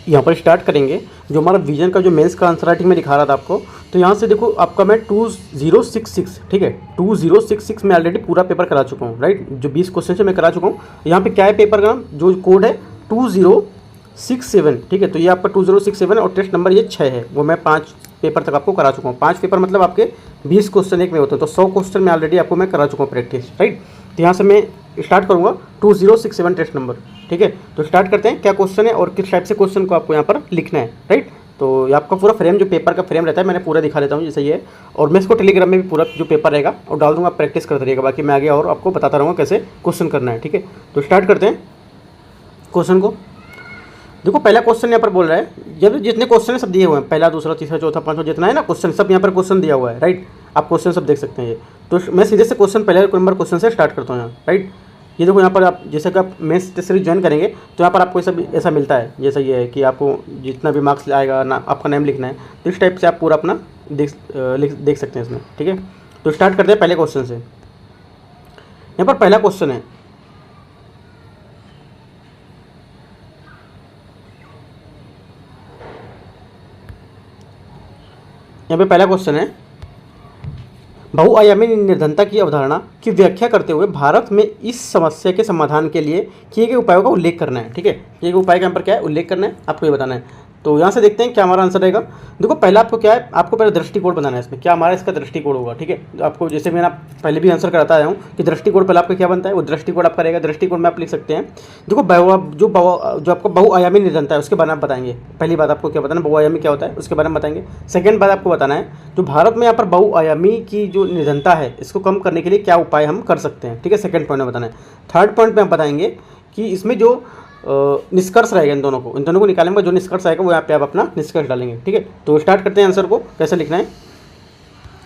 यहाँ पर स्टार्ट करेंगे। जो हमारा विजन का जो मेंस का आंसर राइटिंग में दिखा रहा था आपको, तो यहाँ से देखो आपका मैं 2066, ठीक है, 2066 में ऑलरेडी पूरा पेपर करा चुका हूँ, राइट। जो 20 क्वेश्चन है मैं करा चुका हूँ। यहाँ पे क्या है पेपर का नाम, जो कोड है 2067, ठीक है। तो ये आपका 2067 और टेस्ट नंबर ये 6 है, वो मैं 5 पेपर तक आपको करा चुका हूँ। 5 पेपर मतलब आपके 20 क्वेश्चन एक में होते हैं, तो 100 क्वेश्चन में ऑलरेडी आपको मैं करा चुका हूँ प्रैक्टिस, राइट। तो यहाँ से मैं स्टार्ट करूँगा 2067 टेस्ट नंबर, ठीक है। तो स्टार्ट करते हैं, क्या क्वेश्चन है और किस टाइप से क्वेश्चन को आपको यहाँ पर लिखना है, राइट। तो ये आपका पूरा फ्रेम, जो पेपर का फ्रेम रहता है, मैंने पूरा दिखा देता हूँ जैसे ये, और मैं इसको टेलीग्राम में भी पूरा जो पेपर रहेगा और डाल दूँगा, प्रैक्टिस करते रहिएगा। बाकी मैं आगे और आपको बताता रहूँगा कैसे क्वेश्चन करना है, ठीक है। तो स्टार्ट करते हैं क्वेश्चन को। देखो पहला क्वेश्चन यहाँ पर बोल रहा है, जब जितने क्वेश्चन है सब दिए हुए हैं, पहला दूसरा तीसरा चौथा पांचवा जितना है ना क्वेश्चन, सब यहाँ पर क्वेश्चन दिया हुआ है, राइट। आप क्वेश्चन सब देख सकते हैं ये। तो मैं सीधे से क्वेश्चन, पहले नंबर क्वेश्चन से स्टार्ट करता हूँ यहाँ, राइट। ये देखो यहाँ पर आप जैसे कि आप मेंस टेस्ट सीरीज ज्वाइन करेंगे तो यहाँ पर आपको ऐसा मिलता है, जैसा ये है कि आपको जितना भी मार्क्स आएगा ना, आपका नेम लिखना है। तो इस टाइप से आप पूरा अपना देख सकते हैं इसमें, ठीक है। तो स्टार्ट करते हैं पहले क्वेश्चन से। यहाँ पर पहला क्वेश्चन है, यहाँ पे पहला क्वेश्चन है, बहुआयामी निर्धनता की अवधारणा की व्याख्या करते हुए भारत में इस समस्या के समाधान के लिए किए गए उपायों का उल्लेख करना है, ठीक है। किए गए उपाय के यहाँ पर क्या है, उल्लेख करना है, आपको ये बताना है। तो यहाँ से देखते हैं क्या हमारा आंसर रहेगा। देखो पहला आपको क्या है, आपको पहले दृष्टिकोण बनाना है इसमें, क्या हमारा इसका दृष्टिकोण होगा, ठीक है। तो आपको जैसे मैंने पहले भी आंसर कराता आया हूँ कि दृष्टिकोण पहले आपका क्या बनता है, वो दृष्टिकोण आपका रहेगा। दृष्टिकोण में आप लिख सकते हैं, देखो जो आपका बहुआयामी निर्धनता है उसके बारे में आप बताएंगे। पहली बात आपको क्या बताना, बहुआयामी क्या होता है उसके बारे में बताएंगे। सेकेंड बात आपको बताना है, जो भारत में यहाँ पर बहुआयामी की जो निर्धनता है इसको कम करने के लिए क्या उपाय हम कर सकते हैं, ठीक है। सेकंड पॉइंट में बताना है। थर्ड पॉइंट में हम बताएंगे कि इसमें जो निष्कर्ष रहेगा, इन दोनों को निकालेंगे, जो निष्कर्ष आएगा वो यहाँ पे आप अपना निष्कर्ष डालेंगे, ठीक है। तो स्टार्ट करते हैं आंसर को कैसे लिखना है।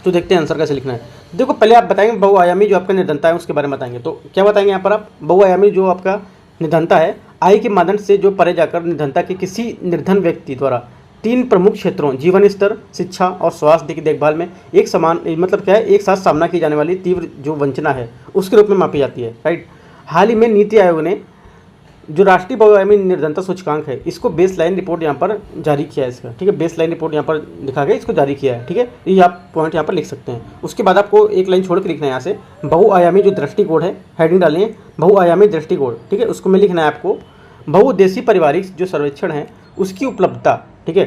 तो देखते हैं आंसर कैसे लिखना है। देखो पहले आप बताएंगे बहुआयामी जो आपका निर्धनता है उसके बारे में बताएंगे। तो क्या बताएंगे यहाँ पर आप, बहुआयामी जो आपका निर्धनता है, आय के मानदंड से जो परे जाकर निर्धनता के किसी निर्धन व्यक्ति द्वारा 3 प्रमुख क्षेत्रों जीवन स्तर, शिक्षा और स्वास्थ्य की देखभाल में एक समान, मतलब क्या है, एक साथ सामना की जाने वाली तीव्र जो वंचना है उसके रूप में मापी जाती है, राइट। हाल ही में नीति आयोग ने जो राष्ट्रीय बहुआयामी निर्धनता सूचकांक है इसको बेसलाइन रिपोर्ट यहाँ पर जारी किया है इसका, ठीक है। बेसलाइन रिपोर्ट यहाँ पर दिखा गया, इसको जारी किया है, ठीक है। ये आप पॉइंट यहाँ पर लिख सकते हैं। उसके बाद आपको एक लाइन छोड़ के लिखना है यहाँ से, बहुआयामी जो दृष्टिकोण है, हेडिंग डालिए बहुआयामी दृष्टिकोण, ठीक है। उसको में लिखना है आपको बहुउद्देशीय पारिवारिक जो सर्वेक्षण है उसकी उपलब्धता, ठीक है,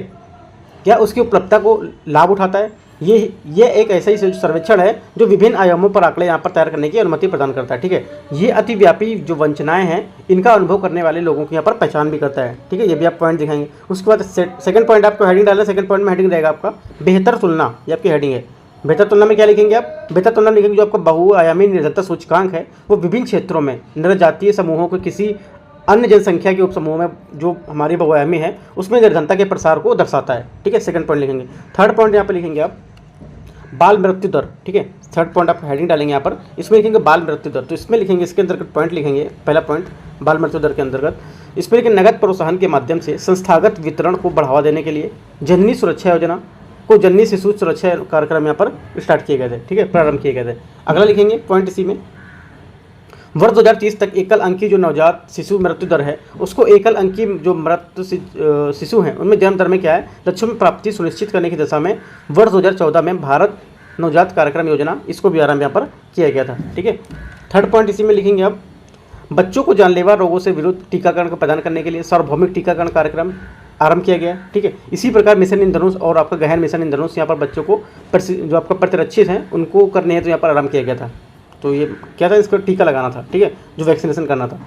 क्या उसकी उपलब्धता को लाभ उठाता है। ये एक ऐसा ही सर्वेक्षण है जो विभिन्न आयामों पर आंकड़े यहाँ पर तैयार करने की अनुमति प्रदान करता है, ठीक है। ये अतिव्यापी जो वंचनाएं हैं इनका अनुभव करने वाले लोगों की यहाँ पर पहचान भी करता है, ठीक है। ये भी आप पॉइंट दिखाएंगे। उसके बाद सेकंड पॉइंट आपको हेडिंग डालना है। सेकंड पॉइंट में हेडिंग रहेगा आपका बेहतर तुलना, ये आपकी हेडिंग है। बेहतर तुलना में क्या लिखेंगे आप, बेहतर तुलना लिखेंगे जो आपका बहुआयामी निर्धनता सूचकांक है वो विभिन्न क्षेत्रों में निर्जातीय समूहों को किसी अन्य जनसंख्या के उपसमूह में जो हमारी बहुआयामी है उसमें निर्धनता के प्रसार को दर्शाता है, ठीक है। सेकंड पॉइंट लिखेंगे। थर्ड पॉइंट यहाँ पर लिखेंगे आप बाल मृत्यु दर, ठीक है। थर्ड पॉइंट आप हेडिंग डालेंगे यहाँ पर, इसमें लिखेंगे बाल मृत्यु दर। तो इसमें लिखेंगे, इसके अंतर्गत पॉइंट लिखेंगे, पहला पॉइंट बाल मृत्यु दर के अंतर्गत इसमें लिखेंगे नगद प्रोत्साहन के माध्यम से संस्थागत वितरण को बढ़ावा देने के लिए जननी सुरक्षा योजना को जननी शिशु सुरक्षा कार्यक्रम यहाँ पर स्टार्ट किए गए थे, ठीक है, प्रारंभ किए गए थे। अगला लिखेंगे पॉइंट इसी में, वर्ष 2030 तक एकल अंकी जो नवजात शिशु मृत्यु दर है उसको एकल अंकी जो मृत्यु शिशु हैं उनमें जन्म दर में क्या है लक्ष्यों में प्राप्ति सुनिश्चित करने की दिशा में वर्ष 2014 में भारत नवजात कार्यक्रम योजना इसको भी आरंभ यहाँ पर किया गया था, ठीक है। थर्ड पॉइंट इसी में लिखेंगे आप बच्चों को जानलेवा रोगों से विरुद्ध टीकाकरण को प्रदान करने के लिए सार्वभौमिक टीकाकरण कार्यक्रम आरंभ किया गया, ठीक है। इसी प्रकार मिशन इंद्रधनुष और आपका गहन मिशन इंद्रधनुष यहाँ पर बच्चों को जो आपका प्रतिरक्षित हैं उनको करने हेतु यहाँ पर आरंभ किया गया था। तो ये क्या था, इसको टीका लगाना था, ठीक है, जो वैक्सीनेशन करना था।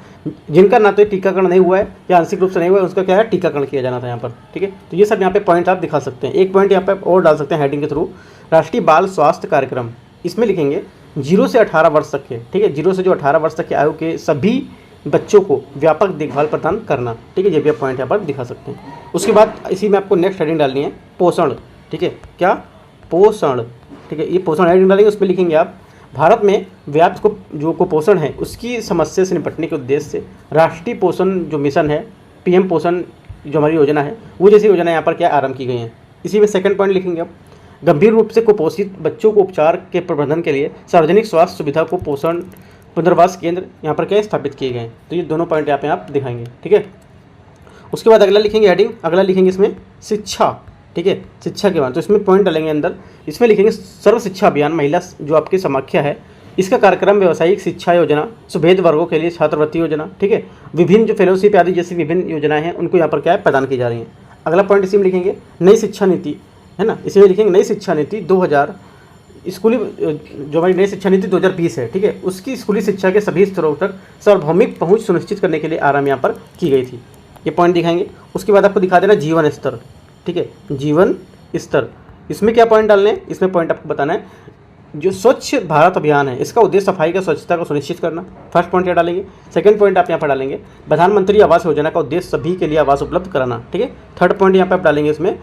जिनका ना तो टीकाकरण नहीं हुआ है या आंशिक रूप से नहीं हुआ है उसका क्या है टीकाकरण किया जाना था यहाँ पर, ठीक है। तो ये सब यहाँ पे पॉइंट आप दिखा सकते हैं। एक पॉइंट यहाँ पे और डाल सकते हैं हेडिंग के थ्रू, राष्ट्रीय बाल स्वास्थ्य कार्यक्रम। इसमें लिखेंगे 0 से 18 वर्ष तक के, ठीक है, 0 से जो 18 वर्ष तक के आयु के सभी बच्चों को व्यापक देखभाल प्रदान करना, ठीक है। ये भी आप पॉइंट यहाँ पर दिखा सकते हैं। उसके बाद इसी में आपको नेक्स्ट हेडिंग डालनी है पोषण, ठीक है, क्या पोषण, ठीक है। ये पोषण हेडिंग डालेंगे, उसमें लिखेंगे आप भारत में व्याप्त जो कुपोषण है उसकी समस्या से निपटने के उद्देश्य से राष्ट्रीय पोषण जो मिशन है, पीएम पोषण जो हमारी योजना है वो जैसी योजना यहाँ पर क्या आरंभ की गई हैं। इसी में सेकंड पॉइंट लिखेंगे आप गंभीर रूप से कुपोषित बच्चों को उपचार के प्रबंधन के लिए सार्वजनिक स्वास्थ्य सुविधा को पोषण पुनर्वास केंद्र यहाँ पर क्या स्थापित किए गए हैं। तो ये दोनों पॉइंट यहाँ पे आप दिखाएंगे, ठीक है। उसके बाद अगला लिखेंगे हेडिंग, अगला लिखेंगे इसमें शिक्षा, ठीक है, शिक्षा के बाद तो इसमें पॉइंट डालेंगे अंदर, इसमें लिखेंगे सर्व शिक्षा अभियान महिला जो आपकी समाख्या है इसका कार्यक्रम व्यावसायिक शिक्षा योजना, सुभेद वर्गों के लिए छात्रवृत्ति योजना, ठीक है, विभिन्न जो फेलोशिप आदि जैसी विभिन्न योजनाएं हैं उनको यहाँ पर क्या है प्रदान की जा रही हैं। अगला पॉइंट इसी में लिखेंगे नई शिक्षा नीति, है ना, इसी में लिखेंगे नई शिक्षा नीति 2000 स्कूली जो हमारी नई शिक्षा नीति 2020 है, ठीक है, उसकी स्कूली शिक्षा के सभी स्तरों तक सार्वभौमिक पहुंच सुनिश्चित करने के लिए आराम यहाँ पर की गई थी, ये पॉइंट दिखाएंगे। उसके बाद आपको दिखा देना जीवन स्तर, ठीक है, जीवन स्तर, इसमें क्या पॉइंट डालने हैं, इसमें पॉइंट आपको बताना है जो स्वच्छ भारत अभियान है इसका उद्देश्य सफाई का स्वच्छता को सुनिश्चित करना, फर्स्ट पॉइंट क्या डालेंगे। सेकंड पॉइंट आप यहाँ पर डालेंगे प्रधानमंत्री आवास योजना का उद्देश्य सभी के लिए आवास उपलब्ध कराना, ठीक है। थर्ड पॉइंट यहाँ पर आप डालेंगे इसमें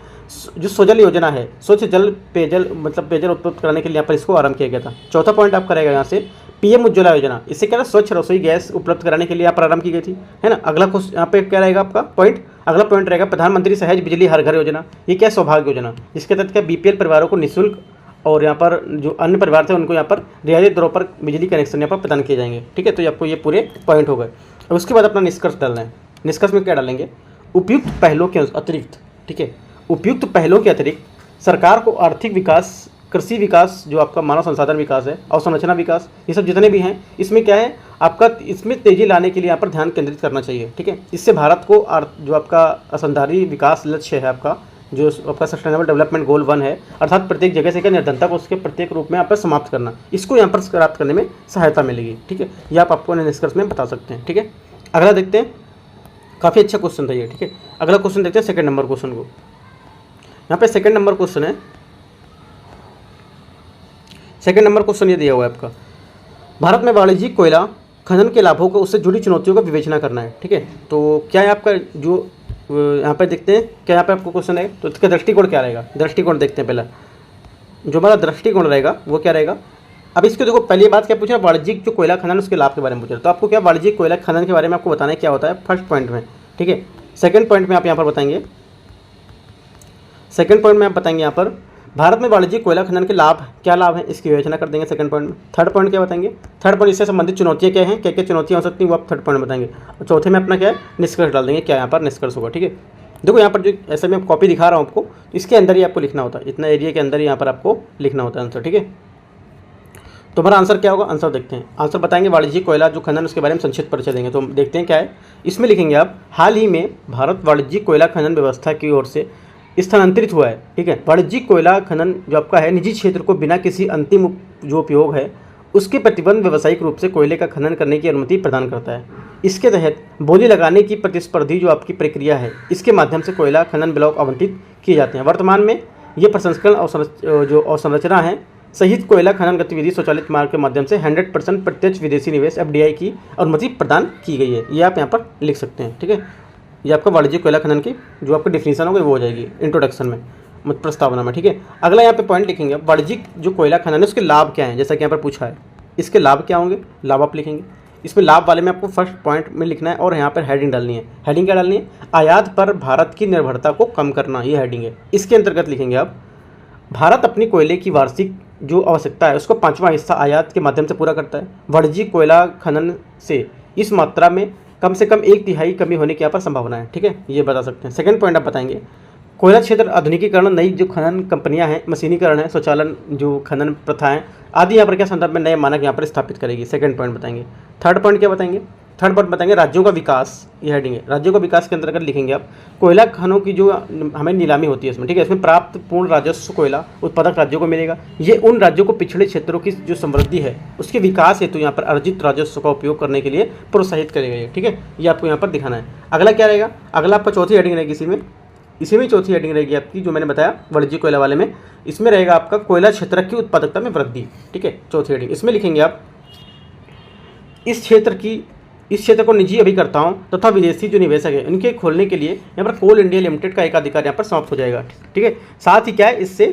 जो स्वजल योजना है, स्वच्छ जल पेयजल मतलब पेयजल उपलब्ध कराने के लिए यहाँ पर इसको आरंभ किया गया था। चौथा पॉइंट आप करेगा यहाँ से पीएम उज्ज्वला योजना, इससे क्या है स्वच्छ रसोई गैस उपलब्ध कराने के लिए यहाँ पर आरंभ की गई थी, है ना। अगला क्वेश्चन यहाँ पे क्या रहेगा आपका पॉइंट, अगला पॉइंट रहेगा प्रधानमंत्री सहज बिजली हर घर योजना, ये क्या सौभाग्य योजना, जिसके तहत क्या बीपीएल परिवारों को निःशुल्क और यहाँ पर जो अन्य परिवार थे उनको यहाँ पर रियायती दरों पर बिजली कनेक्शन यहाँ पर प्रदान किए जाएंगे, ठीक है। तो आपको ये पूरे पॉइंट हो गए। अब उसके बाद अपना निष्कर्ष डालना है। निष्कर्ष में क्या डालेंगे, उपयुक्त पहलों के अतिरिक्त, ठीक है, उपयुक्त पहलों के अतिरिक्त सरकार को आर्थिक विकास, कृषि विकास, जो आपका मानव संसाधन विकास है, अवसंरचना विकास, ये सब जितने भी हैं इसमें क्या है आपका इसमें तेजी लाने के लिए यहाँ पर ध्यान केंद्रित करना चाहिए, ठीक है। इससे भारत को जो आपका असंधारी विकास लक्ष्य है आपका, जो आपका सस्टेनेबल डेवलपमेंट गोल 1 है, अर्थात प्रत्येक जगह से क्या निर्धनता को उसके प्रत्येक रूप में यहाँ पर समाप्त करना, इसको यहाँ पर प्राप्त करने में सहायता मिलेगी, ठीक है। ये आप आपको निष्कर्ष में बता सकते हैं, ठीक है। अगला देखते हैं, काफ़ी अच्छा क्वेश्चन था ये, ठीक है। अगला क्वेश्चन देखते हैं सेकंड नंबर क्वेश्चन को। यहाँ पे सेकंड नंबर क्वेश्चन है, सेकंड नंबर क्वेश्चन ये दिया हुआ है आपका, भारत में वाणिज्यिक कोयला खनन के लाभों को उससे जुड़ी चुनौतियों का विवेचना करना है, ठीक है। तो क्या है आपका जो यहाँ पर देखते हैं क्या यहाँ पे आपको क्वेश्चन है, तो इसका दृष्टिकोण क्या रहेगा, दृष्टिकोण देखते हैं। पहला जो हमारा दृष्टिकोण रहेगा वो क्या रहेगा। अब इसको देखो, पहली बात क्या पूछा, वाणिज्यिक जो कोयला खनन उसके लाभ के बारे में पूछा, तो आपको क्या वाणिज्यिक कोयला खनन के बारे में आपको बताना है क्या होता है फर्स्ट पॉइंट में, ठीक है। सेकंड पॉइंट में आप यहाँ पर बताएंगे, सेकंड पॉइंट में आप बताएंगे यहाँ पर भारत में वाणिज्यिक कोयला खनन के लाभ क्या लाभ हैं इसकी विवेचना कर देंगे सेकंड पॉइंट में। थर्ड पॉइंट क्या बताएंगे, थर्ड पॉइंट इससे संबंधित चुनौतियाँ क्या हैं, क्या क्या चुनौतियाँ हो सकती हैं वो आप थर्ड पॉइंट में बताएंगे। और चौथे में अपना क्या है निष्कर्ष डाल देंगे, क्या यहाँ पर निष्कर्ष होगा, ठीक है। देखो यहाँ पर जो ऐसे मैं कॉपी दिखा रहा हूँ आपको, इसके अंदर ही आपको लिखना होता है, इतना एरिया के अंदर ही यहाँ पर आपको लिखना होता है आंसर, ठीक है। तो हमारा आंसर क्या होगा, आंसर देखते हैं। आंसर बताएंगे वाणिज्यिक कोयला जो खनन उसके बारे में संक्षिप्त परिचय देंगे। तो देखते हैं क्या है, इसमें लिखेंगे आप हाल ही में भारत वाणिज्यिक कोयला खनन व्यवस्था की ओर से स्थानांतरित हुआ है, ठीक है। वाणिज्यिक कोयला खनन जो आपका है निजी क्षेत्र को बिना किसी अंतिम जो उपयोग है उसके प्रतिबंध व्यावसायिक रूप से कोयले का खनन करने की अनुमति प्रदान करता है। इसके तहत बोली लगाने की प्रतिस्पर्धी जो आपकी प्रक्रिया है इसके माध्यम से कोयला खनन ब्लॉक आवंटित किए जाते हैं। वर्तमान में ये प्रसंस्करण जो अवसंरचना है सहित कोयला खनन गतिविधि स्वचालित मार्ग के माध्यम से 100% प्रत्यक्ष विदेशी निवेश FDI की अनुमति प्रदान की गई है। ये आप यहाँ पर लिख सकते हैं, ठीक है। ये आपका वाणिज्यिक कोयला खनन की जो आपका डिफिनीशन होगा वो हो जाएगी इंट्रोडक्शन में, प्रस्तावना में, ठीक है। अगला यहाँ पे पॉइंट लिखेंगे वाणिज्यिक जो कोयला खनन है उसके लाभ क्या हैं, जैसा कि यहाँ पर पूछा है इसके लाभ क्या होंगे, लाभ आप लिखेंगे। इसमें लाभ वाले में आपको फर्स्ट पॉइंट में लिखना है और यहाँ पर हेडिंग डालनी है। हेडिंग क्या डालनी है, आयात पर भारत की निर्भरता को कम करना, ये हेडिंग है। इसके अंतर्गत लिखेंगे आप भारत अपनी कोयले की वार्षिक जो आवश्यकता है उसको 5वां हिस्सा आयात के माध्यम से पूरा करता है। वाणिज्यिक कोयला खनन से इस मात्रा में कम से कम 1/3 कमी होने की यहाँ पर संभावना है, ठीक है, ये बता सकते हैं। सेकंड पॉइंट आप बताएंगे कोयला क्षेत्र आधुनिकीकरण, नई जो खनन कंपनियां हैं, मशीनीकरण है, स्वचालन जो खनन प्रथाएं आदि यहाँ पर क्या संदर्भ में नए मानक यहाँ पर स्थापित करेगी, सेकंड पॉइंट बताएंगे। थर्ड पॉइंट क्या बताएंगे, थर्ड पॉइंट बताएंगे राज्यों का विकास, ये हेडिंग है। राज्यों का विकास के अंतर्गत लिखेंगे आप कोयला खनों की जो हमें नीलामी होती है इसमें, ठीक है, इसमें प्राप्त पूर्ण राजस्व कोयला उत्पादक राज्यों को मिलेगा। ये उन राज्यों को पिछड़े क्षेत्रों की जो समृद्धि है उसके विकास हेतु यहाँ पर अर्जित राजस्व का उपयोग करने के लिए प्रोत्साहित करेगा, ठीक है, ये आपको यहाँ पर दिखाना है। अगला क्या रहेगा, अगला आपका चौथी हेडिंग रहेगी, इसी में चौथी हेडिंग रहेगी आपकी जो मैंने बताया वाणिज्यिक कोयला वाले में, इसमें रहेगा आपका कोयला क्षेत्र की उत्पादकता में वृद्धि, ठीक है, चौथी हेडिंग। इसमें लिखेंगे आप इस क्षेत्र को निजी अभिकर्ताओं तथा विदेशी जो निवेशक है इनके खोलने के लिए यहाँ पर कोल इंडिया लिमिटेड का एकाधिकार यहाँ पर समाप्त हो जाएगा, ठीक है। साथ ही क्या है इससे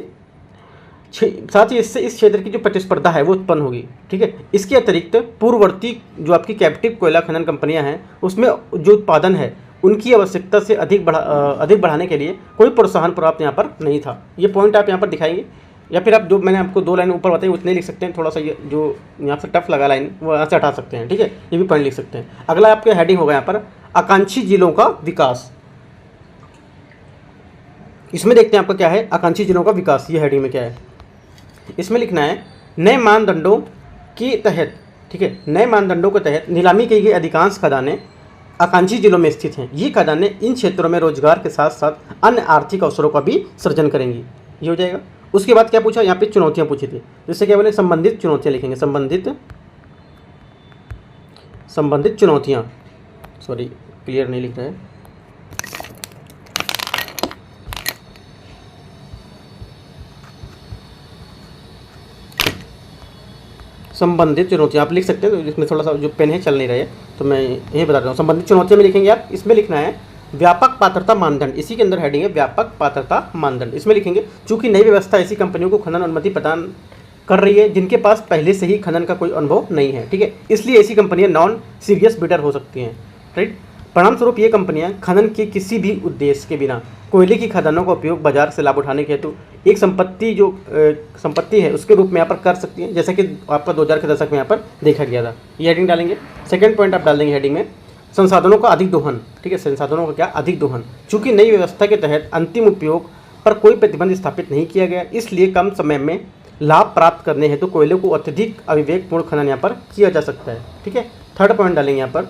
इस क्षेत्र की जो प्रतिस्पर्धा है वो उत्पन्न होगी, ठीक है। इसके अतिरिक्त पूर्ववर्ती जो आपकी कैप्टिव कोयला खनन कंपनियां हैं उसमें जो उत्पादन है उनकी आवश्यकता से अधिक बढ़ाने के लिए कोई प्रोत्साहन प्राप्त यहाँ पर नहीं था। ये पॉइंट आप यहाँ पर दिखाएंगे या फिर आप जो मैंने आपको 2 लाइन ऊपर बताई उतने लिख सकते हैं, थोड़ा सा ये जो यहाँ से टफ लगा लाइन वो यहाँ से हटा सकते हैं, ठीक है, ये भी पॉइंट लिख सकते हैं। अगला आपका हेडिंग होगा यहाँ पर आकांक्षी जिलों का विकास, इसमें देखते हैं आपका क्या है, आकांक्षी जिलों का विकास, ये हेडिंग में क्या है। इसमें लिखना है नए मानदंडों के तहत, ठीक है, नए मानदंडों के तहत नीलामी की गई अधिकांश खदानें आकांक्षी जिलों में स्थित हैं। ये खदानें इन क्षेत्रों में रोजगार के साथ साथ अन्य आर्थिक अवसरों का भी सृजन करेंगी। ये हो जाएगा। उसके बाद क्या पूछा, यहाँ पे चुनौतियाँ पूछी थी, जिससे क्या बोले, संबंधित चुनौतियाँ लिखेंगे, संबंधित चुनौतियाँ, सॉरी क्लियर नहीं लिख रहा है, संबंधित चुनौतियाँ आप लिख सकते हैं। तो इसमें थोड़ा सा जो पेन है चल नहीं रहा है, तो मैं यही बता रहा हूँ। संबंधित चुनौतियाँ में लिखेंगे आप, इसमें लिखना है व्यापक पात्रता मानदंड, इसी के अंदर हेडिंग है व्यापक पात्रता मानदंड। इसमें लिखेंगे चूंकि नई व्यवस्था ऐसी कंपनियों को खनन अनुमति प्रदान कर रही है जिनके पास पहले से ही खनन का कोई अनुभव नहीं है, ठीक है, इसलिए ऐसी कंपनियां नॉन सीरियस बिडर हो सकती हैं, राइट। परिणामस्वरूप ये कंपनियां खनन के किसी भी उद्देश्य के बिना कोयले की खदानों का उपयोग बाजार से लाभ उठाने के हेतु एक संपत्ति है उसके रूप में यहाँ पर कर सकती हैं, जैसा कि आपका 2000 के दशक में यहाँ पर देखा गया था। ये हेडिंग डालेंगे। सेकंड पॉइंट आप डाल देंगे हेडिंग में संसाधनों का अधिक दोहन, ठीक है, संसाधनों का क्या, अधिक दोहन। चूंकि नई व्यवस्था के तहत अंतिम उपयोग पर कोई प्रतिबंध स्थापित नहीं किया गया, इसलिए कम समय में लाभ प्राप्त करने हेतु कोयले को अत्यधिक अविवेकपूर्ण खनन यहाँ पर किया जा सकता है, ठीक है। थर्ड पॉइंट डालेंगे यहाँ पर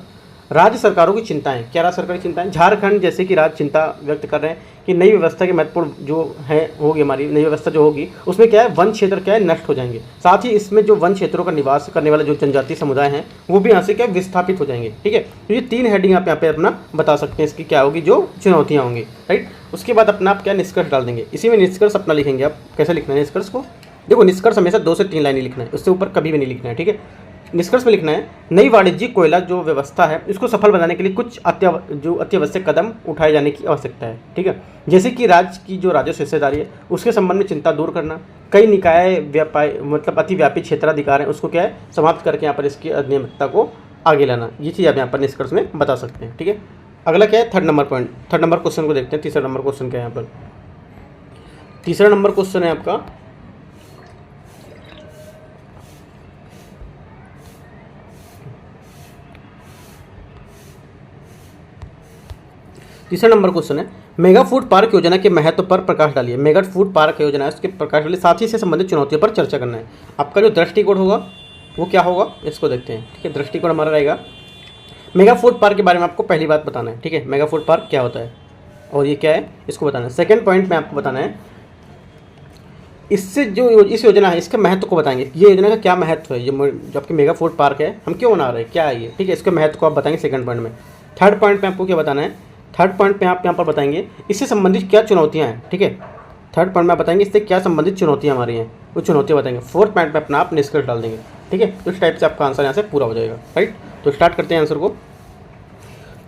राज्य सरकारों की चिंताएं। क्या राज्य सरकार की चिंताएं, झारखंड जैसे कि राज्य चिंता व्यक्त कर रहे हैं कि नई व्यवस्था की महत्वपूर्ण जो है होगी, हमारी नई व्यवस्था जो होगी उसमें क्या है, वन क्षेत्र क्या है, नष्ट हो जाएंगे। साथ ही इसमें जो वन क्षेत्रों का निवास करने वाले जो जनजातीय समुदाय हैं वो भी यहाँ से क्या विस्थापित हो जाएंगे, ठीक है। तो ये 3 हेडिंग आप यहाँ पे अपना बता सकते हैं इसकी क्या होगी, जो चुनौतियाँ होंगी, राइट। उसके बाद अपना आप क्या निष्कर्ष डाल देंगे। इसी में निष्कर्ष अपना लिखेंगे आप। कैसे लिखना है निष्कर्ष को, देखो निष्कर्ष हमेशा 2 से 3 लाइन ही लिखना है, उससे ऊपर कभी भी नहीं लिखना है, ठीक है। निष्कर्ष में लिखना है नई वाणिज्यिक कोयला जो व्यवस्था है इसको सफल बनाने के लिए कुछ अत्यावश्यक कदम उठाए जाने की आवश्यकता है, ठीक है। जैसे कि राज्य की जो राजस्व हिस्सेदारी है उसके संबंध में चिंता दूर करना, कई निकाय मतलब अतिव्यापी क्षेत्राधिकार हैं उसको क्या है समाप्त करके यहाँ पर इसकी अनियमितता को आगे लाना। ये चीज़ आप यहाँ पर निष्कर्ष में बता सकते हैं, ठीक है। अगला क्या है, third number point, third number question को देखते हैं। तीसरा नंबर क्वेश्चन क्या है यहाँ पर, तीसरा नंबर क्वेश्चन है आपका तीसरा नंबर क्वेश्चन है मेगा फूड पार्क योजना के महत्व पर प्रकाश डालिए। मेगा फूड पार्क योजना है उसके प्रकाश डालिए, साथ ही से संबंधित चुनौतियों पर चर्चा करना है। आपका जो दृष्टिकोण होगा वो क्या होगा इसको देखते हैं, ठीक है। दृष्टिकोण हमारा रहेगा मेगा फूड पार्क के बारे में आपको पहली बात बताना है, ठीक है। मेगा फूड पार्क क्या होता है और ये क्या है इसको बताना है। सेकेंड पॉइंट में आपको बताना है इससे जो इस योजना है इसके महत्व को बताएंगे। ये योजना का क्या महत्व है, जो आपकी मेगा फूड पार्क है हम क्यों बना रहे हैं, क्या है ये, ठीक है। इसके महत्व को आप बताएंगे सेकंड पॉइंट में। थर्ड पॉइंट में आपको क्या बताना है, थर्ड पॉइंट पे आप यहाँ पर बताएंगे इससे संबंधित क्या चुनौतियाँ हैं, ठीक है। थर्ड पॉइंट में आप बताएंगे इससे क्या संबंधित चुनौतियाँ हमारी हैं, वो चुनौतियाँ बताएंगे। फोर्थ पॉइंट पे अपना आप निष्कर्ष डाल देंगे, ठीक है। तो इस टाइप से आपका आंसर यहाँ से पूरा हो जाएगा, राइट। तो स्टार्ट करते हैं आंसर को।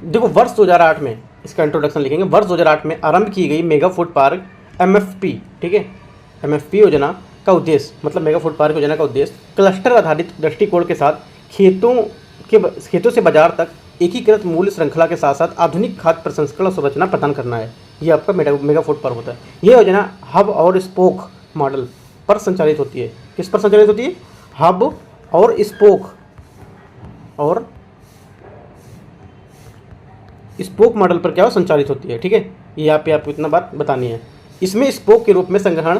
देखो वर्ष 2008 में इसका इंट्रोडक्शन लिखेंगे। वर्ष 2008 में आरंभ की गई मेगा फूड पार्क MFP, ठीक है, MFP योजना का उद्देश्य, मतलब मेगा फूड पार्क योजना का उद्देश्य क्लस्टर आधारित दृष्टिकोण के साथ खेतों से बाजार तक एकीकृत मूल्य श्रृंखला के साथ साथ आधुनिक खाद्य प्रसंस्करण संरचना प्रदान करना है। ये आपका मेगा फूड पार्क होता है। यह योजना हब और स्पोक मॉडल पर संचालित होती है। किस पर संचालित होती है, हब और स्पोक मॉडल पर क्या हो संचालित होती है, ठीक है। ये यहाँ पे आपको इतना बात बतानी है। इसमें स्पोक के रूप में संग्रहण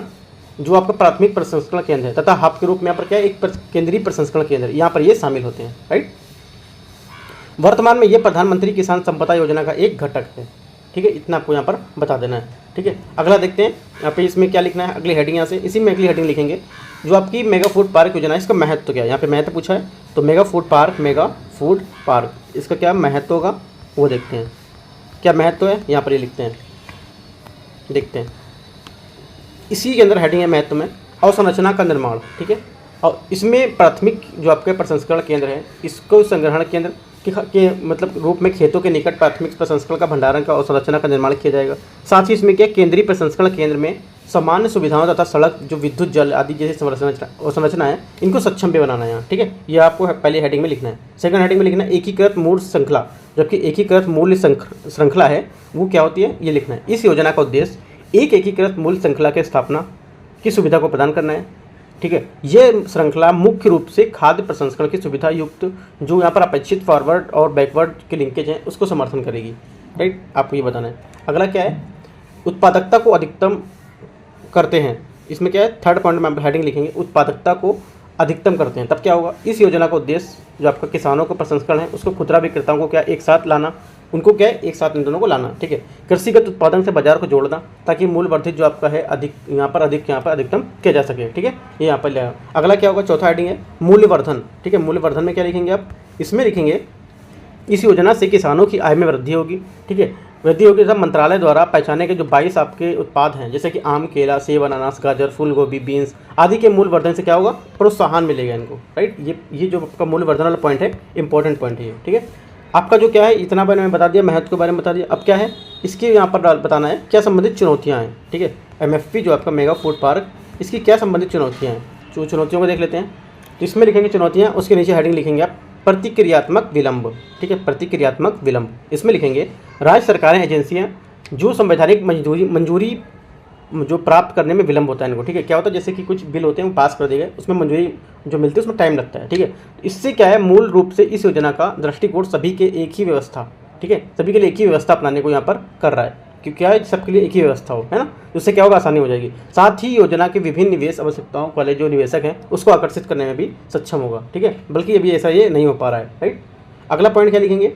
जो आपका प्राथमिक प्रसंस्करण केंद्र है तथा हब के रूप में यहाँ पर क्या है एक केंद्रीय प्रसंस्करण केंद्र, यहाँ पर ये शामिल होते हैं, राइट। वर्तमान में ये प्रधानमंत्री किसान संपदा योजना का एक घटक है, ठीक है। इतना आपको यहाँ पर बता देना है, ठीक है। अगला देखते हैं यहाँ पे इसमें क्या लिखना है, अगली हेडिंग यहाँ से इसी में अगली हेडिंग लिखेंगे जो आपकी मेगा फूड पार्क योजना है इसका महत्व क्या है। यहाँ पे महत्व पूछा है तो मेगा फूड पार्क इसका क्या महत्व होगा वो देखते हैं। क्या महत्व है यहाँ पर ये लिखते हैं, देखते हैं। इसी के अंदर हेडिंग है महत्व में अवसंरचना का निर्माण, ठीक है। और इसमें प्राथमिक जो आपके प्रसंस्करण केंद्र है इसको संग्रहण केंद्र के मतलब रूप में खेतों के निकट प्राथमिक प्रसंस्करण का भंडारण का अवसंरचना का निर्माण किया जाएगा। साथ ही इसमें क्या केंद्रीय प्रसंस्करण केंद्र में सामान्य सुविधाओं तथा सड़क जो विद्युत जल आदि जैसी अवसंरचना है इनको सक्षम पे बनाना है यहाँ, ठीक है। ये आपको पहली हेडिंग में लिखना है। सेकंड हेडिंग में लिखना है एकीकृत मूल्य श्रृंखला, जबकि एकीकृत मूल्य श्रृंखला है वो क्या होती है ये लिखना है। इस योजना का उद्देश्य एक एकीकृत मूल्य श्रृंखला की स्थापना की सुविधा को प्रदान करना है, ठीक है। ये श्रृंखला मुख्य रूप से खाद्य प्रसंस्करण की सुविधा युक्त जो यहाँ पर अपेक्षित फॉरवर्ड और बैकवर्ड के लिंकेज हैं उसको समर्थन करेगी, राइट। आपको ये बताना है। अगला क्या है उत्पादकता को अधिकतम करते हैं। इसमें क्या है, थर्ड पॉइंट में आप हेडिंग लिखेंगे उत्पादकता को अधिकतम करते हैं। तब क्या होगा, इस योजना का उद्देश्य जो आपका किसानों को प्रसंस्करण है उसको खुदरा विक्रेताओं को क्या एक साथ लाना, उनको क्या है एक साथ इन दोनों को लाना, ठीक है। कृषिगत उत्पादन से बाजार को जोड़ना ताकि मूल्य वर्धित जो आपका है अधिक यहाँ पर अधिकतम किया जा सके, ठीक है। ये यहाँ पर लिया। अगला क्या होगा, चौथा हेडिंग है मूल्यवर्धन, ठीक है। मूल्यवर्धन में क्या लिखेंगे आप, इसमें लिखेंगे इस योजना से किसानों की आय में वृद्धि होगी, ठीक है। वृद्धि होगी सब मंत्रालय द्वारा पहचाने के जो 22 आपके उत्पाद हैं जैसे कि आम, केला, सेब, अनानास, गाजर, फूल गोभी, बीन्स आदि के मूल्य वर्धन से क्या होगा, प्रोत्साहन मिलेगा इनको, राइट। ये जो आपका मूल्य वर्धन वाला पॉइंट है इंपॉर्टेंट पॉइंट है ये, ठीक है। आपका जो क्या है इतना मैंने बता दिया, महत्व के बारे में बता दिया। अब क्या है इसके यहाँ पर बताना है क्या संबंधित चुनौतियाँ हैं, ठीक है। MFP जो आपका मेगा फूड पार्क, इसकी क्या संबंधित चुनौतियाँ हैं, जो चुनौतियों को देख लेते हैं। तो इसमें लिखेंगे चुनौतियाँ, उसके नीचे हेडिंग लिखेंगे आप प्रतिक्रियात्मक विलंब, ठीक है। प्रतिक्रियात्मक विलंब इसमें लिखेंगे राज्य सरकारें, एजेंसियाँ जो संवैधानिक मंजूरी जो प्राप्त करने में विलंब होता है इनको, ठीक है। क्या होता है जैसे कि कुछ बिल होते हैं वो पास कर दिए गए, उसमें मंजूरी जो मिलती है उसमें टाइम लगता है, ठीक है। इससे क्या है मूल रूप से इस योजना का दृष्टिकोण सभी के एक ही व्यवस्था, ठीक है, सभी के लिए एक ही व्यवस्था अपनाने को यहाँ पर कर रहा है कि क्या है सबके लिए एक ही व्यवस्था हो, है ना। उससे क्या होगा, आसानी हो जाएगी। साथ ही योजना के विभिन्न निवेश आवश्यकताओं वाले जो निवेशक हैं उसको आकर्षित करने में भी सक्षम होगा, ठीक है। बल्कि अभी ऐसा ये नहीं हो पा रहा है, राइट। अगला पॉइंट क्या लिखेंगे,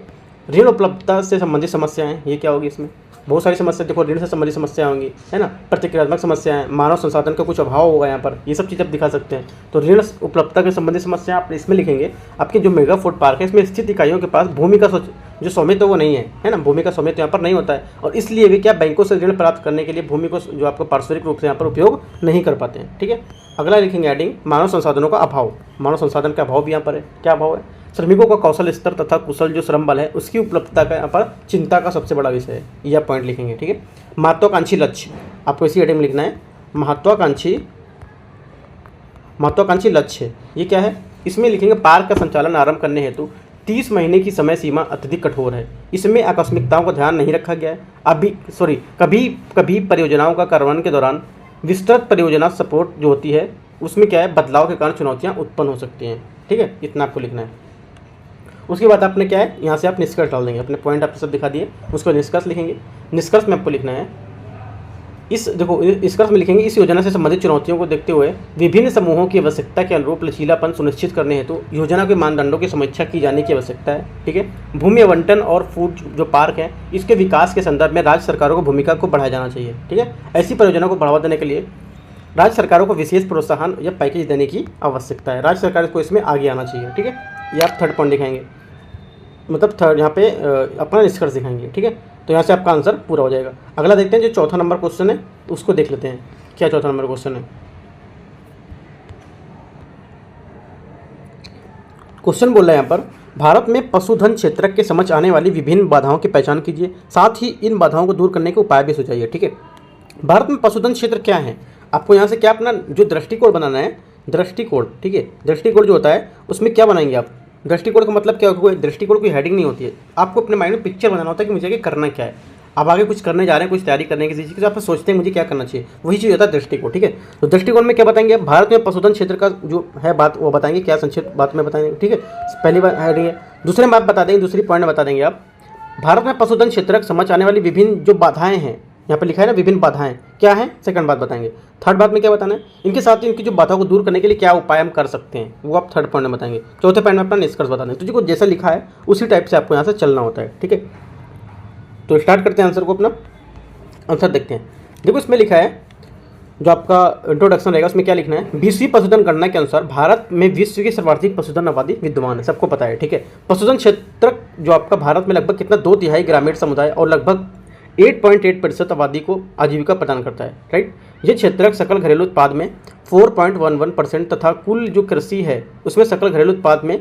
ऋण उपलब्धता से संबंधित समस्याएं, ये क्या होगी, इसमें बहुत सारी समस्या देखो, ऋण से संबंधित समस्या होंगी, है ना। प्रतिक्रियात्मक समस्याएं, मानव संसाधन का कुछ अभाव होगा यहाँ पर, ये सब चीज़ आप दिखा सकते हैं। तो ऋण उपलब्धता के संबंधित समस्या आप इसमें लिखेंगे। आपके जो मेगा फूड पार्क है इसमें स्थित इकाइयों के पास भूमि का जो स्वामित्व वो नहीं है ना, भूमि का स्वामित्व यहाँ पर नहीं होता है और इसलिए वे क्या बैंकों से ऋण प्राप्त करने के लिए भूमि को जो आपको पारस्परिक रूप से यहाँ पर उपयोग नहीं कर पाते हैं, ठीक है। अगला लिखेंगे हेडिंग मानव संसाधनों का अभाव। मानव संसाधन का अभाव भी यहाँ पर है, क्या अभाव है, श्रमिकों का कौशल स्तर तथा कुशल जो श्रम बल है उसकी उपलब्धता का यहाँ पर चिंता का सबसे बड़ा विषय है, यह पॉइंट लिखेंगे, ठीक है। महत्वाकांक्षी लक्ष्य आपको इसी हेडिंग में लिखना है, महत्वाकांक्षी लक्ष्य ये क्या है, इसमें लिखेंगे पार्क का संचालन आरंभ करने हेतु 30 महीने की समय सीमा अत्यधिक कठोर है। इसमें आकस्मिकताओं का ध्यान नहीं रखा गया है। कभी परियोजनाओं का कार्यान्वयन के दौरान विस्तृत परियोजना सपोर्ट जो होती है उसमें क्या है बदलाव के कारण चुनौतियाँ उत्पन्न हो सकती हैं, ठीक है। इतना आपको लिखना है। उसके बाद आपने क्या है यहाँ से आप निष्कर्ष डाल देंगे, अपने पॉइंट आपको सब दिखा दिए, उसको निष्कर्ष लिखेंगे। निष्कर्ष में आपको लिखना है निष्कर्ष में लिखेंगे इस योजना से संबंधित चुनौतियों को देखते हुए विभिन्न समूहों की आवश्यकता के अनुरूप लचीलापन सुनिश्चित करने हेतु योजना के मानदंडों की समीक्षा की जाने की आवश्यकता है, ठीक है। भूमि आवंटन और फूड जो पार्क है इसके विकास के संदर्भ में राज्य सरकारों को भूमिका को बढ़ाया जाना चाहिए, ठीक है। ऐसी परियोजना को बढ़ावा देने के लिए राज्य सरकारों को विशेष प्रोत्साहन या पैकेज देने की आवश्यकता है, राज्य सरकार को इसमें आगे आना चाहिए, ठीक है। ये आप थर्ड पॉइंट दिखाएंगे, मतलब थर्ड यहाँ पे अपना निष्कर्ष दिखाएंगे, ठीक है। तो यहाँ से आपका आंसर पूरा हो जाएगा। अगला देखते हैं जो चौथा नंबर क्वेश्चन है उसको देख लेते हैं, क्या चौथा नंबर क्वेश्चन है। क्वेश्चन बोल रहा है यहाँ पर भारत में पशुधन क्षेत्र के समक्ष आने वाली विभिन्न बाधाओं की पहचान कीजिए, साथ ही इन बाधाओं को दूर करने के उपाय भी सुझाइए, ठीक है। भारत में पशुधन क्षेत्र क्या है, आपको यहाँ से क्या अपना जो दृष्टिकोण बनाना है, दृष्टिकोण, ठीक है। दृष्टिकोण जो होता है उसमें क्या बनाएंगे आप, दृष्टिकोण का मतलब क्या होगा, दृष्टिकोण कोई हेडिंग नहीं होती है, आपको अपने माइंड में पिक्चर बनाना होता है कि मुझे आगे करना क्या है। आप आगे कुछ करने जा रहे हैं, कुछ तैयारी करने की चीज़, आप सोचते हैं मुझे क्या करना चाहिए, वही चीज़ होता है दृष्टिकोण, ठीक है। तो दृष्टिकोण में क्या बताएंगे, भारत में पशुधन क्षेत्र का जो है बात वो बताएंगे, क्या संक्षिप्त बात में बताएंगे, ठीक है। पहली बात हेडिंग है। दूसरे में आप बता देंगे, दूसरी पॉइंट बता देंगे आप भारत में पशुधन क्षेत्र समझ आने वाली विभिन्न जो बाधाएं हैं, यहाँ पर लिखा है ना विभिन्न बाधाएं क्या है, सेकंड बात बताएंगे। थर्ड बात में क्या बताना है, इनके साथ ही इनकी जो बाधाओं को दूर करने के लिए क्या उपाय हम कर सकते हैं वो आप थर्ड पॉइंट में बताएंगे। चौथे पॉइंट में अपना निष्कर्ष बता देंगे। तो जो जैसा लिखा है उसी टाइप से आपको यहाँ से चलना होता है, ठीक है। तो स्टार्ट करते हैं आंसर को, अपना आंसर देखते हैं। देखो इसमें लिखा है जो आपका इंट्रोडक्शन रहेगा उसमें क्या लिखना है, 20वीं पशुधन गणना के अनुसार भारत में विश्व की सर्वाधिक पशुधन आबादी विद्यमान है, सबको पता है, ठीक है। पशुधन क्षेत्र जो आपका भारत में लगभग कितना 2/3 ग्रामीण समुदाय और लगभग 8.8% आबादी को आजीविका प्रदान करता है, राइट। ये क्षेत्र सकल घरेलू उत्पाद में 4.11% तथा कुल जो कृषि है उसमें सकल घरेलू उत्पाद में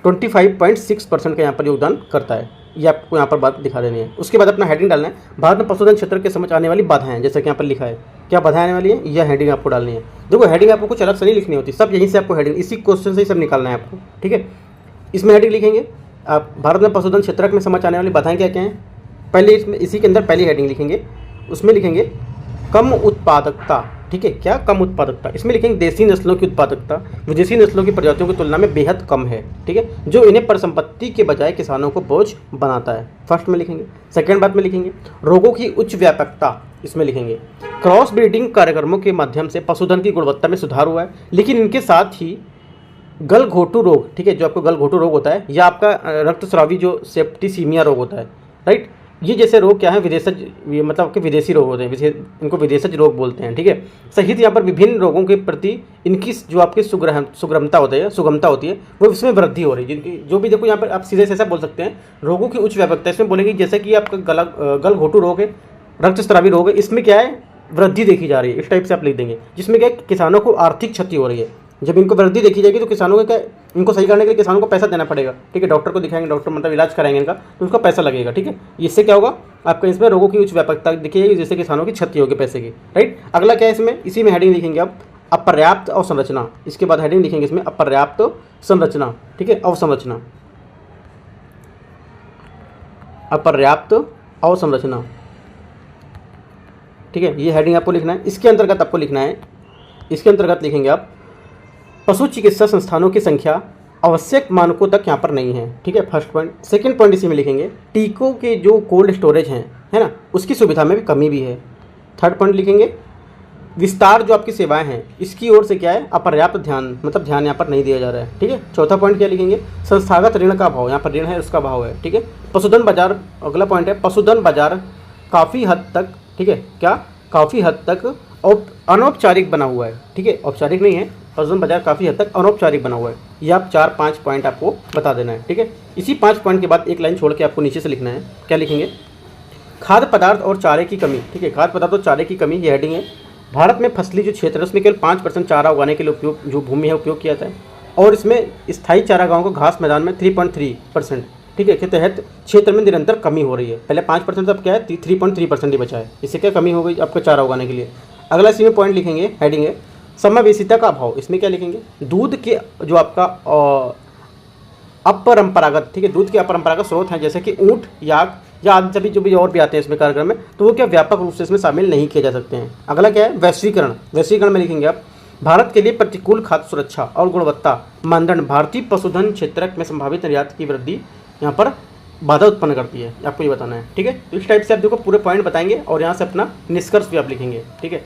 25.6% का यहाँ पर योगदान करता है। ये आपको यहाँ पर बात दिखा देनी है। उसके बाद अपना हेडिंग डालना है, भारत में पशुधन क्षेत्र के समझ आने वाली बाधाएं, जैसे कि यहाँ पर लिखा है क्या बाधाएं आने वाली है, यह हेडिंग आपको डालनी है। देखो हेडिंग आपको कुछ अलग से नहीं लिखनी होती, सब यहीं से आपको हेडिंग इसी क्वेश्चन से ही सब निकालना है आपको, ठीक है। इसमें हेडिंग लिखेंगे आप भारत में पशुधन क्षेत्र में समझ आने वाली बाधाएं क्या क्या हैं। पहले इसमें इसी के अंदर पहली हेडिंग लिखेंगे, उसमें लिखेंगे कम उत्पादकता, ठीक है, क्या कम उत्पादकता, इसमें लिखेंगे देसी नस्लों की उत्पादकता विदेशी नस्लों की प्रजातियों की तुलना में बेहद कम है, ठीक है, जो इन्हें परिसंपत्ति के बजाय किसानों को बोझ बनाता है, फर्स्ट में लिखेंगे। सेकेंड बात में लिखेंगे रोगों की उच्च व्यापकता, इसमें लिखेंगे क्रॉस ब्रीडिंग कार्यक्रमों के माध्यम से पशुधन की गुणवत्ता में सुधार हुआ है, लेकिन इनके साथ ही गलघोटू रोग, ठीक है, जो आपको गलघोटू रोग होता है या आपका रक्तस्रावी जो सेप्टिसीमिया रोग होता है, राइट, ये जैसे रोग क्या है विदेशज, ये मतलब कि विदेशी रोग होते हैं, इनको विदेशज रोग बोलते हैं, ठीक है। सहित यहाँ पर विभिन्न रोगों के प्रति इनकी जो आपकी सुगमता होती है वो इसमें वृद्धि हो रही है, जिनकी जो भी देखो यहाँ पर आप सीधे से ऐसा बोल सकते हैं रोगों की उच्च व्यापकता, इसमें बोलेंगे जैसे कि आपका गलघोटू रोग है, रक्तस्रावी रोग है, इसमें क्या है वृद्धि देखी जा रही है, इस टाइप से आप लिख देंगे, जिसमें क्या किसानों को आर्थिक क्षति हो रही है। जब इनको वृद्धि देखी जाएगी तो किसानों को क्या, इनको सही करने के लिए किसानों को पैसा देना पड़ेगा, ठीक है, डॉक्टर को दिखाएंगे, डॉक्टर मतलब इलाज कराएंगे इनका, तो उसका पैसा लगेगा, ठीक है। इससे क्या होगा आपका, इसमें रोगों की उच्च व्यापकता दिखेगी जिससे किसानों की क्षति होगी पैसे की, राइट। अगला क्या है इसमें, इसी में हेडिंग लिखेंगे आप अपर्याप्त अवसंरचना, इसके बाद हेडिंग लिखेंगे इसमें अपर्याप्त संरचना, ठीक है, अवसंरचना, अपर्याप्त अवसंरचना, ठीक है, ये हेडिंग आपको लिखना है। इसके अंतर्गत आपको लिखना है, इसके अंतर्गत लिखेंगे आप पशु चिकित्सा संस्थानों की संख्या आवश्यक मानकों तक यहाँ पर नहीं है, ठीक है, फर्स्ट पॉइंट। सेकंड पॉइंट इसी में लिखेंगे टीकों के जो कोल्ड स्टोरेज हैं, है ना, उसकी सुविधा में भी कमी भी है। थर्ड पॉइंट लिखेंगे विस्तार जो आपकी सेवाएं हैं इसकी ओर से क्या है अपर्याप्त ध्यान, मतलब ध्यान यहाँ पर नहीं दिया जा रहा है, ठीक है। चौथा पॉइंट क्या लिखेंगे संस्थागत ऋण का अभाव, यहाँ पर ऋण है उसका अभाव है, ठीक है। पशुधन बाजार, अगला पॉइंट है पशुधन बाजार काफ़ी हद तक, ठीक है, क्या काफ़ी हद तक अनौपचारिक बना हुआ है, ठीक है, औपचारिक नहीं है, पशुधन बाजार काफ़ी हद तक अनौपचारिक बना हुआ है। ये आप 4-5 पॉइंट आपको बता देना है, ठीक है। इसी 5 पॉइंट के बाद एक लाइन छोड़ के आपको नीचे से लिखना है, क्या लिखेंगे खाद्य पदार्थ और चारे की कमी, ठीक है, खाद्य पदार्थ और चारे की कमी, ये हेडिंग है। भारत में फसली जो क्षेत्र है उसमें केवल 5% चारा उगाने के लिए उपयोग जो भूमि है उपयोग किया जाता है, और इसमें स्थायी चारागाहों को घास मैदान में 3.3%, ठीक है, के तहत क्षेत्र में निरंतर कमी हो रही है। पहले 5% अब क्या है 3.3% ही बचा है, इससे क्या कमी हो गई आपको चारा उगाने के लिए। अगला इसी में पॉइंट लिखेंगे, हेडिंग है समावेशिता का अभाव, इसमें क्या लिखेंगे दूध के जो आपका अपरंपरागत, ठीक है, दूध के अपरंपरागत स्रोत हैं जैसे कि ऊँट याक या आदि सभी जो भी और भी आते हैं इसमें कार्यक्रम में, तो वो क्या व्यापक रूप से इसमें शामिल नहीं किए जा सकते हैं। अगला क्या है वैश्वीकरण, वैश्वीकरण में लिखेंगे आप भारत के लिए प्रतिकूल खाद्य सुरक्षा और गुणवत्ता मानदंड भारतीय पशुधन क्षेत्र में संभावित निर्यात की वृद्धि यहाँ पर बाधा उत्पन्न करती है, आपको ये बताना है, ठीक है। तो इस टाइप से आप देखो पूरे पॉइंट बताएंगे और यहाँ से अपना निष्कर्ष भी आप लिखेंगे, ठीक है।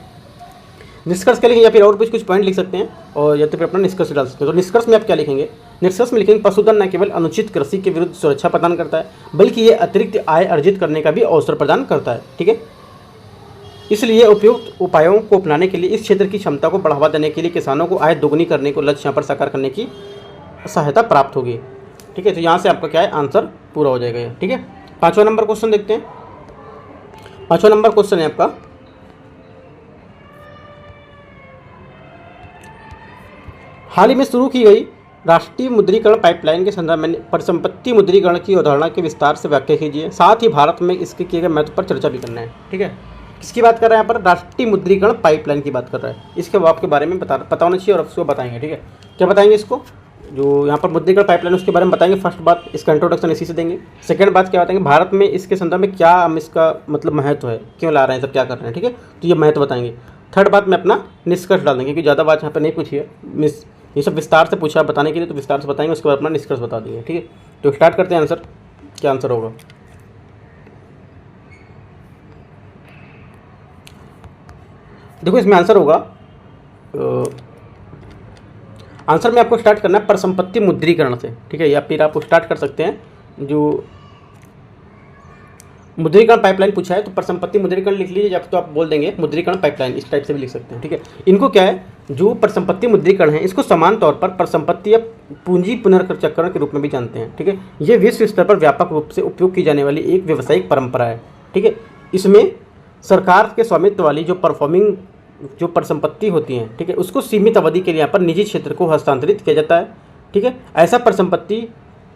निष्कर्ष क्या लिखेंगे या फिर और कुछ पॉइंट लिख सकते हैं और या तो फिर अपना निष्कर्ष डाल सकते हैं। तो निष्कर्ष में आप क्या लिखेंगे, निष्कर्ष में लिखेंगे पशुधन न केवल अनुचित कृषि के विरुद्ध सुरक्षा प्रदान करता है बल्कि ये अतिरिक्त आय अर्जित करने का भी अवसर प्रदान करता है, ठीक है। इसलिए उपयुक्त उपायों को अपनाने के लिए इस क्षेत्र की क्षमता को बढ़ावा देने के लिए किसानों को आय दोगुनी करने को लक्ष्य यहाँ पर साकार करने की सहायता प्राप्त होगी, ठीक है। तो यहाँ से आपका क्या है आंसर पूरा हो जाएगा, ठीक है। 5वां नंबर क्वेश्चन देखते हैं। 5वां नंबर क्वेश्चन है आपका हाल ही में शुरू की गई राष्ट्रीय मुद्रीकरण पाइपलाइन के संदर्भ में परिसंपत्ति मुद्रीकरण की अवधारणा के विस्तार से व्याख्या कीजिए, साथ ही भारत में इसके किए गए महत्व पर चर्चा भी करना है, ठीक है। किसकी बात कर रहा है यहाँ पर राष्ट्रीय मुद्रीकरण पाइपलाइन की बात कर रहा है, इसके आपके बारे में पता होना चाहिए और उसको बताएंगे, ठीक है। क्या बताएंगे इसको जो यहाँ पर मुद्रीकरण पाइपलाइन उसके बारे में बताएंगे। फर्स्ट बात इसका इंट्रोडक्शन इसी से देंगे। सेकंड बात क्या बताएंगे भारत में इसके संदर्भ में क्या हम इसका मतलब महत्व है, क्यों ला रहे हैं, सब क्या कर रहे हैं, ठीक है, तो ये महत्व बताएंगे। थर्ड बात में अपना निष्कर्ष डाल देंगे क्योंकि ज़्यादा बात यहाँ पर नहीं पूछी है, ये सब विस्तार से पूछा बताने के लिए तो विस्तार से बताएंगे, उसके बाद अपना निष्कर्ष बता देंगे, ठीक है। तो स्टार्ट करते हैं आंसर, क्या आंसर होगा। देखो इसमें आंसर होगा आंसर में आपको स्टार्ट करना है परिसंपत्ति मुद्रीकरण से, ठीक है, या फिर आप स्टार्ट कर सकते हैं जो मुद्रीकरण पाइपलाइन पूछा है तो परिसंपत्ति मुद्रीकरण लिख लीजिए या तो आप बोल देंगे मुद्रीकरण पाइपलाइन, इस टाइप से भी लिख सकते हैं, ठीक है। इनको क्या है जो परिसंपत्ति मुद्रीकरण है इसको समान तौर पर परिसंपत्ति या पूंजी पुनर्चक्रण के रूप में भी जानते हैं, ठीक है। ये विश्व स्तर पर व्यापक रूप से उपयोग की जाने वाली एक व्यावसायिक परंपरा है, ठीक है। इसमें सरकार के स्वामित्व वाली जो परफॉर्मिंग जो परिसंपत्ति होती हैं, ठीक है, उसको सीमित अवधि के लिए यहाँ पर निजी क्षेत्र को हस्तांतरित किया जाता है, ठीक है। ऐसा परिसंपत्ति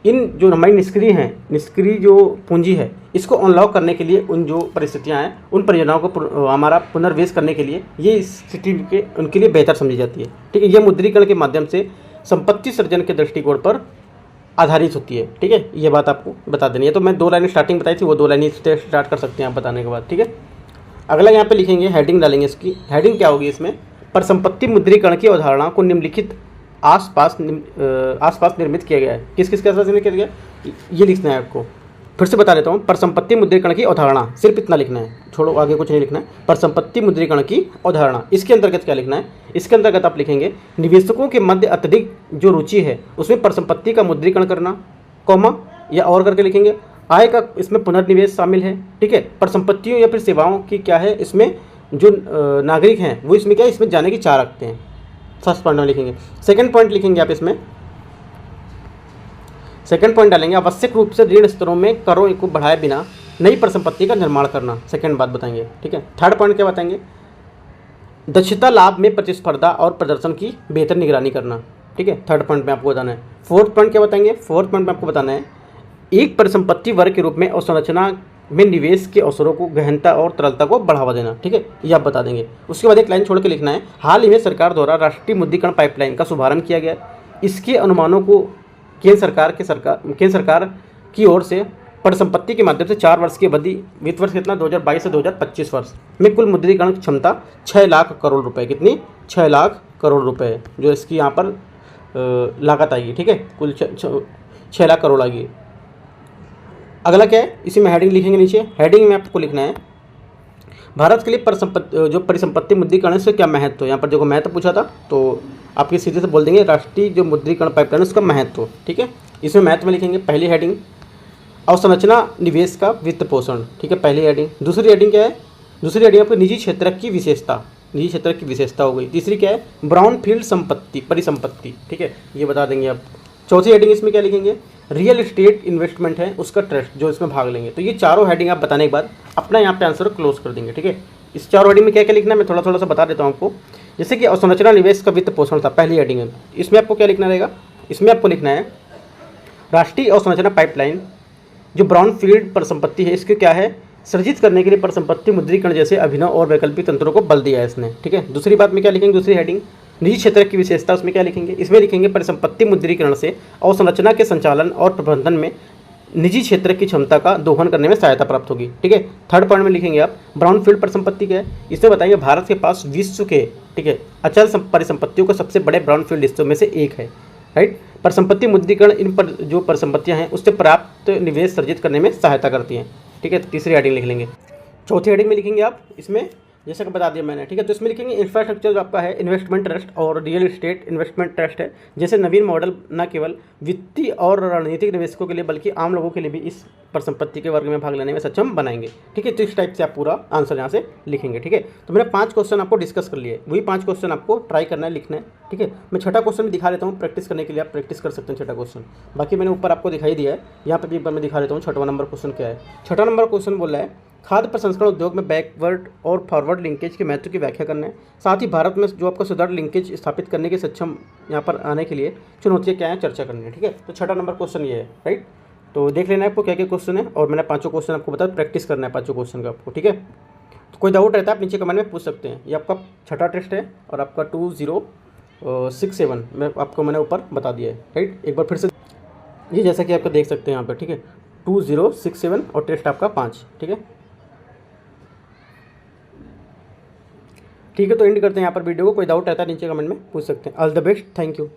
इन जो हमारी निष्क्रिय जो पूंजी है इसको अनलॉक करने के लिए उन जो परिस्थितियां हैं उन परियोजनाओं को हमारा पुनर्वेश करने के लिए ये स्थिति के उनके लिए बेहतर समझी जाती है, ठीक है। ये मुद्रीकरण के माध्यम से संपत्ति सृजन के दृष्टिकोण पर आधारित होती है, ठीक है। ये बात आपको बता देनी है। तो मैं 2 लाइनें स्टार्टिंग बताई थी, वो 2 लाइनें स्टार्ट कर सकते हैं आप बताने के बाद, ठीक है। अगला यहाँ पे लिखेंगे, हेडिंग डालेंगे, इसकी हेडिंग क्या होगी इसमें, परिसंपत्ति मुद्रीकरण की अवधारणा को निम्नलिखित आसपास निर्मित किया गया है। किस किस के आसपास निर्मित किया गया, ये लिखना है आपको। फिर से बता देता हूँ, परिसंपत्ति मुद्रीकरण की अवधारणा, सिर्फ इतना लिखना है, छोड़ो आगे कुछ नहीं लिखना है। परिसंपत्ति मुद्रीकरण की अवधारणा, इसके अंतर्गत क्या लिखना है, इसके अंतर्गत आप लिखेंगे निवेशकों के मध्य अत्यधिक जो रुचि है उसमें परिसंपत्ति का मुद्रीकरण करना, कॉमा या और करके लिखेंगे। आय का इसमें पुनर्निवेश शामिल है, ठीक है। परिसंपत्तियों या फिर सेवाओं की क्या है, इसमें जो नागरिक हैं वो इसमें क्या है, इसमें जाने की चाह रखते हैं। फर्स्ट पॉइंट में लिखेंगे। सेकंड पॉइंट लिखेंगे आप इसमें, सेकंड पॉइंट डालेंगे, आवश्यक रूप से ऋण स्तरों में करों को बढ़ाए बिना नई परिसंपत्ति का निर्माण करना, सेकंड बात बताएंगे, ठीक है। थर्ड पॉइंट क्या बताएंगे, दक्षता लाभ में प्रतिस्पर्धा और प्रदर्शन की बेहतर निगरानी करना, ठीक है। थर्ड पॉइंट में आपको बताना है। फोर्थ पॉइंट क्या बताएंगे, फोर्थ पॉइंट में आपको बताना है एक परिसंपत्ति वर्ग के रूप में अवसंरचना में निवेश के अवसरों को गहनता और तरलता को बढ़ावा देना, ठीक है, ये आप बता देंगे। उसके बाद एक लाइन छोड़ के लिखना है, हाल ही में सरकार द्वारा राष्ट्रीय मुद्रीकरण पाइपलाइन का शुभारंभ किया गया। इसके अनुमानों को केंद्र सरकार की ओर से परिसंपत्ति के माध्यम से 4 वर्ष की अवधि, वित्त वर्ष कितना 2022 से 2025 वर्ष में कुल मुद्रीकरण क्षमता 6 लाख करोड़ रुपए, कितनी 6 लाख करोड़ रुपए जो इसकी यहाँ पर लागत आएगी, ठीक है, कुल 6 लाख करोड़ आएगी। अगला क्या है, इसी में हेडिंग लिखेंगे, नीचे हेडिंग में आपको लिखना है भारत के लिए परिसंपत्ति मुद्रीकरण से क्या महत्व है। यहाँ पर देखो महत्व पूछा था तो आपके सीधे से बोल देंगे राष्ट्रीय जो मुद्रीकरण पाइपलाइन उसका महत्व, ठीक है। इसमें महत्व में लिखेंगे पहली हेडिंग अवसंरचना निवेश का वित्त पोषण, ठीक है, पहली हेडिंग। दूसरी हेडिंग क्या है, दूसरी हेडिंग आपको निजी क्षेत्र की विशेषता, निजी क्षेत्र की विशेषता हो गई। तीसरी क्या है, ब्राउन फील्ड संपत्ति परिसंपत्ति, ठीक है, ये बता देंगे आप। चौथी हेडिंग इसमें क्या लिखेंगे, रियल एस्टेट इन्वेस्टमेंट है उसका ट्रस्ट जो इसमें भाग लेंगे। तो ये चारों हेडिंग आप बताने के बाद अपना यहाँ पे आंसर क्लोज कर देंगे, ठीक है। इस चारों हेडिंग में क्या क्या लिखना है मैं थोड़ा थोड़ा सा बता देता हूँ आपको। जैसे कि अवसंरचना निवेश का वित्त पोषण था, पहली हेडिंग है, इसमें आपको क्या लिखना रहेगा, इसमें आपको लिखना है राष्ट्रीय अवसंरचना पाइपलाइन जो ब्राउन फील्ड परिसंपत्ति है इसके क्या है, सृजित करने के लिए परिसंपत्ति मुद्रीकरण जैसे अभिनव और वैकल्पिक तंत्रों को बल दिया है इसने, ठीक है। दूसरी बात में क्या लिखेंगे, दूसरी हेडिंग निजी क्षेत्र की विशेषता, उसमें क्या लिखेंगे, इसमें लिखेंगे परिसंपत्ति मुद्रीकरण से अवसंरचना के संचालन और प्रबंधन में निजी क्षेत्र की क्षमता का दोहन करने में सहायता प्राप्त होगी, ठीक है। थर्ड पॉइंट में लिखेंगे आप ब्राउन फील्ड परिसंपत्ति क्या है, इसमें बताएंगे भारत के पास विश्व के, ठीक है, अचल परिसंपत्तियों के सबसे बड़े ब्राउन फील्ड हिस्सों में से एक है, राइट। परिसंपत्ति मुद्रीकरण इन पर जो परिसंपत्तियां हैं उससे प्राप्त निवेश सर्जित करने में सहायता करती हैं, ठीक है। तीसरी हेडिंग लिख लेंगे। चौथी हेडिंग में लिखेंगे आप इसमें, जैसा कि बता दिया मैंने, ठीक है। तो इसमें लिखेंगे इंफ्रास्ट्रक्चर जो आपका है इन्वेस्टमेंट ट्रस्ट और रियल एस्टेट इन्वेस्टमेंट ट्रस्ट है, जैसे नवीन मॉडल न केवल वित्तीय और रणनीतिक निवेशकों के लिए बल्कि आम लोगों के लिए भी इस परिसंपत्ति के वर्ग में भाग लेने में सक्षम बनाएंगे, ठीक है। तो इस टाइप से आप पूरा आंसर यहाँ से लिखेंगे, ठीक है। तो मैंने 5 क्वेश्चन आपको डिस्कस कर लिए, वही 5 क्वेश्चन आपको ट्राई करना है, लिखना है, ठीक है। मैं छठा क्वेश्चन भी दिखा देता हूँ प्रैक्टिस करने के लिए, आप प्रैक्टिस कर सकते हैं छठा क्वेश्चन। बाकी मैंने ऊपर आपको दिखाई दिया है, यहाँ पर भी एक बार मैं दिखा देता हूँ छठवां नंबर क्वेश्चन क्या है। छठा नंबर क्वेश्चन बोल रहा है खाद्य प्रसंस्करण उद्योग में बैकवर्ड और फॉरवर्ड लिंकेज के महत्व की व्याख्या करना है। साथ ही भारत में जो आपका सुदृढ़ लिंकेज स्थापित करने के सक्षम यहाँ पर आने के लिए चुनौतियाँ क्या हैं चर्चा करनी है, ठीक है। तो छठा नंबर क्वेश्चन ये है, राइट। तो देख लेना है आपको क्या क्या क्वेश्चन है, और मैंने 5 क्वेश्चन आपको बताया, प्रैक्टिस करना है 5 क्वेश्चन का आपको, ठीक है। तो कोई डाउट रहता है आप नीचे कमेंट में पूछ सकते हैं। ये आपका छठा टेस्ट है और आपका 2067 में आपको मैंने ऊपर बता दिया है, राइट। एक बार फिर से ये जैसा कि आपको देख सकते हैं यहाँ पर, ठीक है, 2067 और टेस्ट आपका 5, ठीक है। ठीक है, तो एंड करते हैं यहाँ पर वीडियो को। कोई डाउट रहता है नीचे कमेंट में पूछ सकते हैं। All the best, thank you.